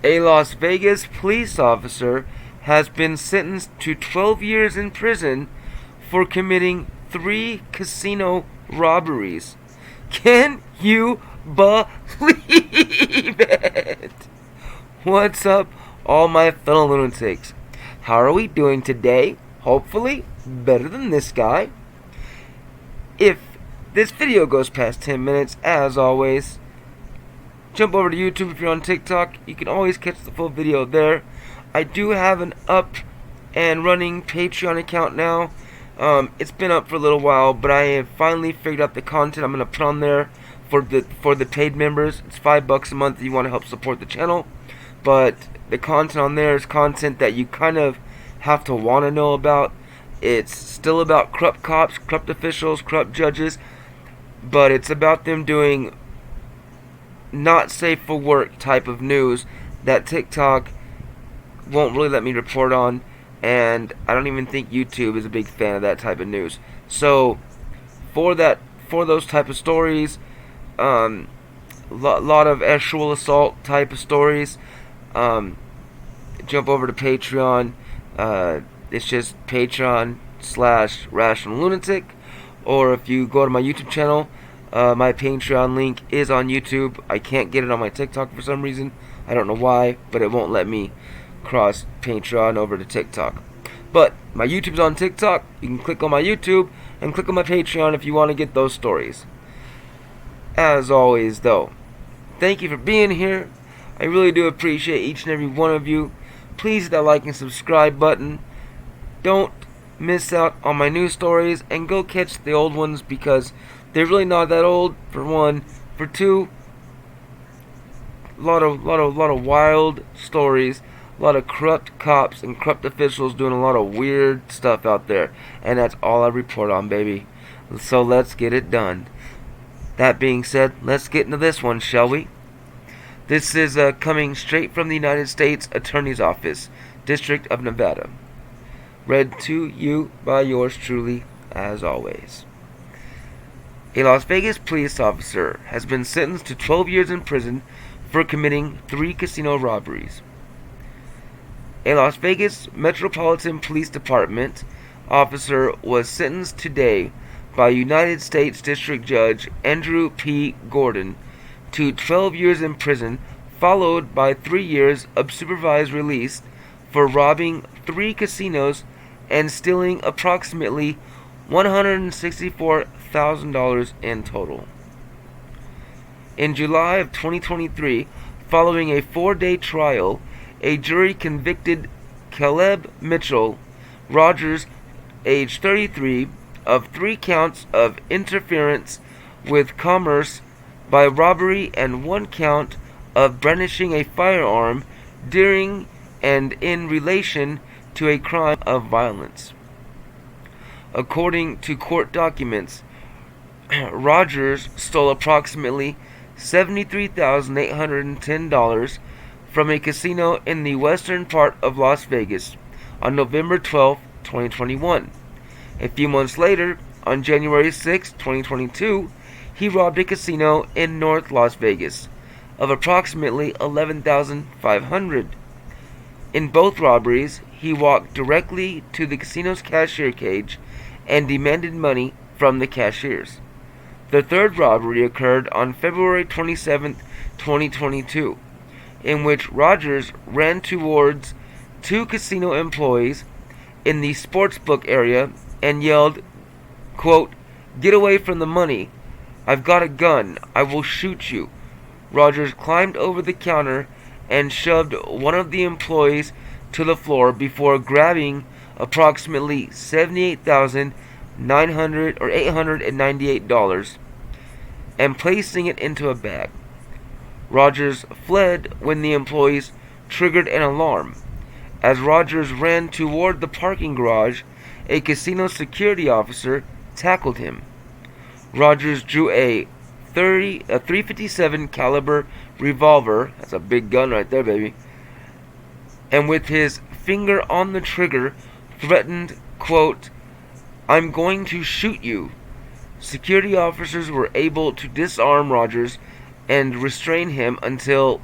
A Las Vegas police officer has been sentenced to 12 years in prison for committing 3 casino robberies. Can you believe it? What's up, all my fellow lunatics? How are we doing today? Hopefully, better than this guy. If this video goes past 10 minutes, as always, jump over to YouTube. If you're on TikTok, you can always catch the full video there. I do have an up and running Patreon account now. It's been up for a little while, but I have finally figured out the content I'm going to put on there for the paid members. It's $5 a month if you want to help support the channel. But the content on there is content that you kind of have to want to know about. It's still about corrupt cops, corrupt officials, corrupt judges, but it's about them doing not safe for work type of news that TikTok won't really let me report on, and I don't even think YouTube is a big fan of that type of news. So for those type of stories, lot of sexual assault type of stories, jump over to Patreon. It's just Patreon/Rational Lunatic, or if you go to my YouTube channel, my Patreon link is on YouTube. I can't get it on my TikTok for some reason. I don't know why, but it won't let me cross Patreon over to TikTok. But my YouTube's on TikTok. You can click on my YouTube and click on my Patreon if you want to get those stories. As always, though, thank you for being here. I really do appreciate each and every one of you. Please hit that like and subscribe button. Don't miss out on my new stories, and go catch the old ones because they're really not that old, for one. For two, a lot of wild stories, a lot of corrupt cops and corrupt officials doing a lot of weird stuff out there, and that's all I report on, baby. So let's get it done. That being said, let's get into this one, shall we? This is coming straight from the United States Attorney's Office, District of Nevada. Read to you by yours truly, as always. A Las Vegas police officer has been sentenced to 12 years in prison for committing 3 casino robberies. A Las Vegas Metropolitan Police Department officer was sentenced today by United States District Judge Andrew P. Gordon to 12 years in prison, followed by 3 years of supervised release for robbing 3 casinos and stealing approximately $164,000 in total. In July of 2023, following a 4-day trial, a jury convicted Caleb Mitchell Rogers, age 33, of 3 counts of interference with commerce by robbery and 1 count of brandishing a firearm during and in relation to a crime of violence. According to court documents, Rogers stole approximately $73,810 from a casino in the western part of Las Vegas on November 12, 2021. A few months later, on January 6, 2022, he robbed a casino in North Las Vegas of approximately $11,500. In both robberies, he walked directly to the casino's cashier cage and demanded money from the cashiers. The third robbery occurred on February 27, 2022, in which Rogers ran towards 2 casino employees in the sportsbook area and yelled, quote, "Get away from the money. I've got a gun. I will shoot you." Rogers climbed over the counter and shoved one of the employees to the floor before grabbing approximately $898 and placing it into a bag. Rogers fled when the employees triggered an alarm. As Rogers ran toward the parking garage, a casino security officer tackled him. Rogers drew a .357 caliber revolver, that's a big gun right there, baby, and with his finger on the trigger, threatened, quote, "I'm going to shoot you." Security officers were able to disarm Rogers and restrain him until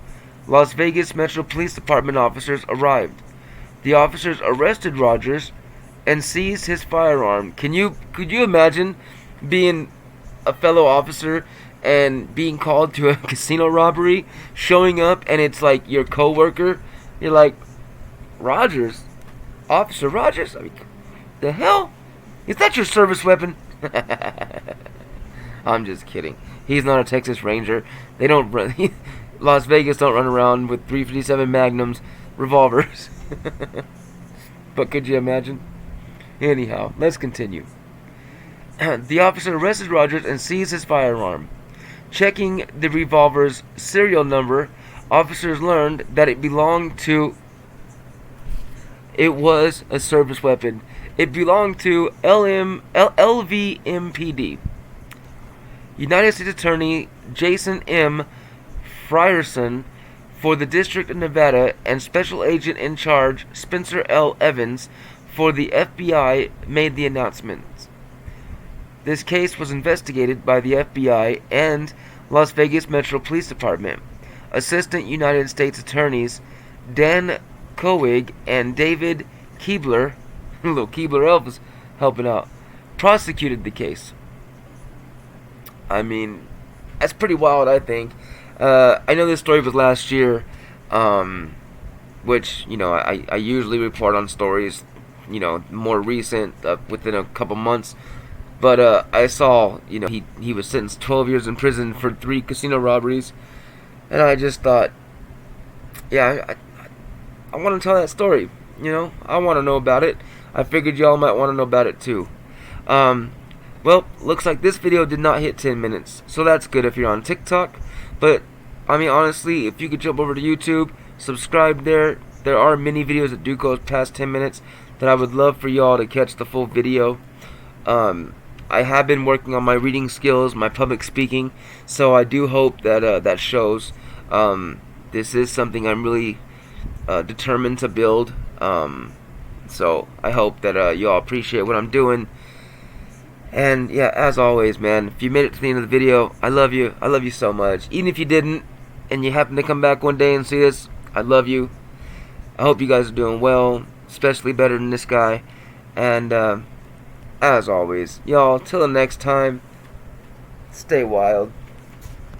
Las Vegas Metro Police Department officers arrived. The officers arrested Rogers and seized his firearm. Could you imagine being a fellow officer and being called to a casino robbery, showing up and it's like your coworker? You're like, Rogers, Officer Rogers. I mean, the hell? Is that your service weapon? I'm just kidding. He's not a Texas Ranger. They don't run. Las Vegas don't run around with 357 Magnums, revolvers. But could you imagine? Anyhow, let's continue. The officer arrested Rogers and seized his firearm. Checking the revolver's serial number, officers learned that it belonged to... It was a service weapon. It belonged to LVMPD. United States Attorney Jason M. Frierson for the District of Nevada and Special Agent in Charge Spencer L. Evans for the FBI made the announcements. This case was investigated by the FBI and Las Vegas Metro Police Department. Assistant United States Attorneys Dan Coig and David Keebler, little Keebler Elvis helping out, prosecuted the case. I mean, that's pretty wild, I think. I know this story was last year, which, I usually report on stories, more recent, within a couple months. But I saw, he was sentenced 12 years in prison for 3 casino robberies. And I just thought, yeah, I want to tell that story. I want to know about it. I figured y'all might want to know about it too. Well, looks like this video did not hit 10 minutes. So that's good if you're on TikTok. But, I mean, honestly, if you could jump over to YouTube, subscribe there. There are many videos that do go past 10 minutes that I would love for y'all to catch the full video. I have been working on my reading skills, my public speaking, so I do hope that that shows. This is something I'm really determined to build. So I hope that y'all appreciate what I'm doing. And yeah, as always, man, if you made it to the end of the video, I love you. I love you so much. Even if you didn't, and you happen to come back one day and see this, I love you. I hope you guys are doing well, especially better than this guy. And as always, y'all, till the next time, stay wild.